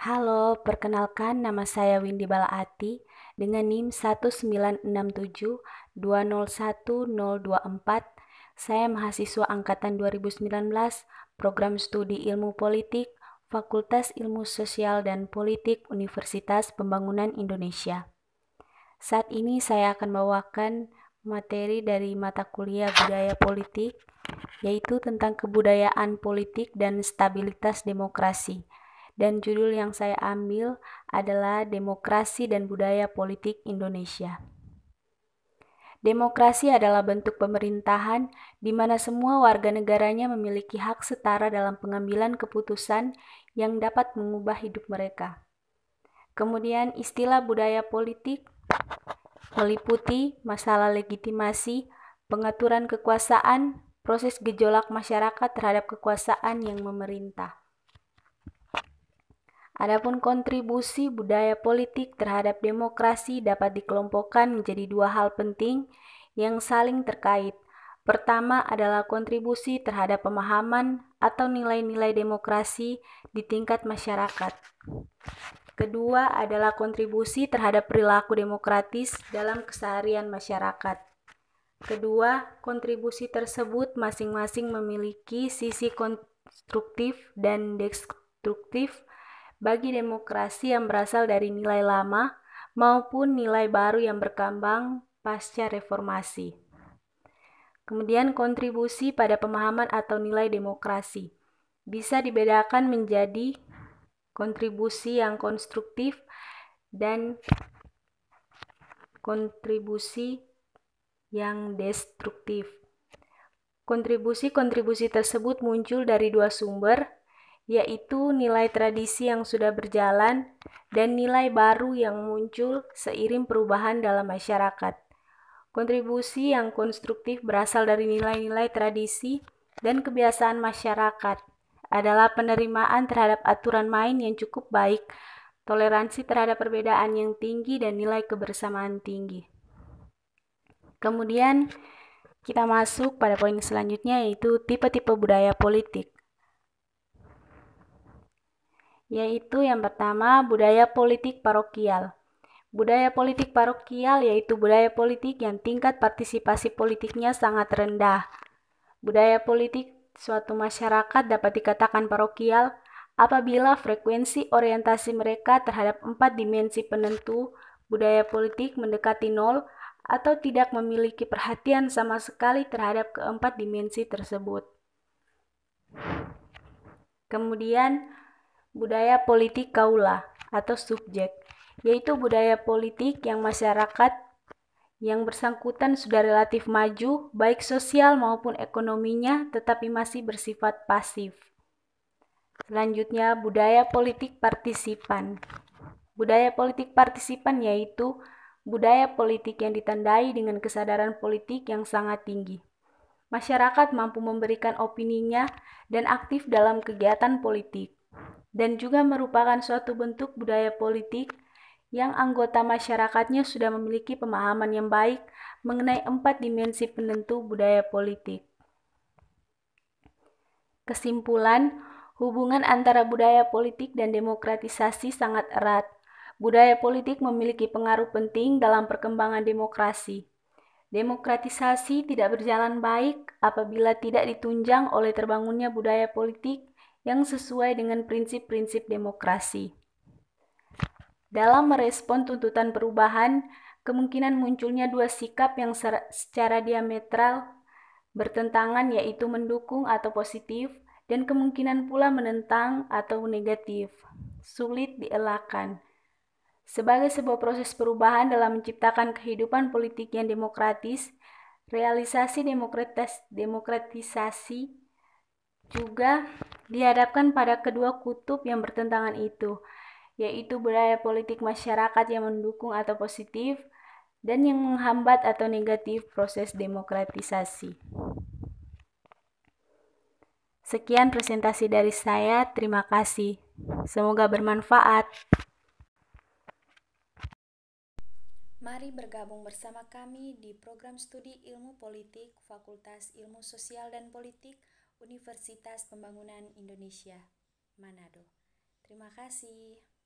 Halo, perkenalkan nama saya Windy Balaati dengan NIM 19672011024. Saya mahasiswa angkatan 2019, Program Studi Ilmu Politik, Fakultas Ilmu Sosial dan Politik Universitas Pembangunan Indonesia. Saat ini saya akan membawakan materi dari mata kuliah Budaya Politik, yaitu tentang kebudayaan politik dan stabilitas demokrasi. Dan judul yang saya ambil adalah Demokrasi dan Budaya Politik Indonesia. Demokrasi adalah bentuk pemerintahan di mana semua warga negaranya memiliki hak setara dalam pengambilan keputusan yang dapat mengubah hidup mereka. Kemudian istilah budaya politik meliputi masalah legitimasi, pengaturan kekuasaan, proses gejolak masyarakat terhadap kekuasaan yang memerintah. Adapun kontribusi budaya politik terhadap demokrasi dapat dikelompokkan menjadi dua hal penting yang saling terkait. Pertama adalah kontribusi terhadap pemahaman atau nilai-nilai demokrasi di tingkat masyarakat. Kedua adalah kontribusi terhadap perilaku demokratis dalam keseharian masyarakat. Kedua, kontribusi tersebut masing-masing memiliki sisi konstruktif dan destruktif bagi demokrasi yang berasal dari nilai lama maupun nilai baru yang berkembang pasca reformasi. Kemudian kontribusi pada pemahaman atau nilai demokrasi bisa dibedakan menjadi kontribusi yang konstruktif dan kontribusi yang destruktif. Kontribusi-kontribusi tersebut muncul dari dua sumber, yaitu nilai tradisi yang sudah berjalan dan nilai baru yang muncul seiring perubahan dalam masyarakat. Kontribusi yang konstruktif berasal dari nilai-nilai tradisi dan kebiasaan masyarakat, adalah penerimaan terhadap aturan main yang cukup baik, toleransi terhadap perbedaan yang tinggi, dan nilai kebersamaan tinggi. Kemudian kita masuk pada poin selanjutnya, yaitu tipe-tipe budaya politik. Yaitu yang pertama, budaya politik parokial. Budaya politik parokial yaitu budaya politik yang tingkat partisipasi politiknya sangat rendah. Budaya politik suatu masyarakat dapat dikatakan parokial apabila frekuensi orientasi mereka terhadap 4 dimensi penentu budaya politik mendekati 0 atau tidak memiliki perhatian sama sekali terhadap keempat dimensi tersebut. Kemudian, budaya politik kaula atau subjek, yaitu budaya politik yang masyarakat yang bersangkutan sudah relatif maju, baik sosial maupun ekonominya, tetapi masih bersifat pasif. Selanjutnya, budaya politik partisipan. Budaya politik partisipan yaitu budaya politik yang ditandai dengan kesadaran politik yang sangat tinggi. Masyarakat mampu memberikan opininya dan aktif dalam kegiatan politik, dan juga merupakan suatu bentuk budaya politik yang anggota masyarakatnya sudah memiliki pemahaman yang baik mengenai 4 dimensi penentu budaya politik. Kesimpulan, hubungan antara budaya politik dan demokratisasi sangat erat. Budaya politik memiliki pengaruh penting dalam perkembangan demokrasi. Demokratisasi tidak berjalan baik apabila tidak ditunjang oleh terbangunnya budaya politik yang sesuai dengan prinsip-prinsip demokrasi. Dalam merespon tuntutan perubahan, kemungkinan munculnya dua sikap yang secara diametral bertentangan, yaitu mendukung atau positif, dan kemungkinan pula menentang atau negatif, sulit dielakkan. Sebagai sebuah proses perubahan dalam menciptakan kehidupan politik yang demokratis, realisasi demokratisasi juga dihadapkan pada kedua kutub yang bertentangan itu, yaitu budaya politik masyarakat yang mendukung atau positif, dan yang menghambat atau negatif proses demokratisasi. Sekian presentasi dari saya, terima kasih. Semoga bermanfaat. Mari bergabung bersama kami di program studi Ilmu Politik Fakultas Ilmu Sosial dan Politik Universitas Pembangunan Indonesia, Manado. Terima kasih.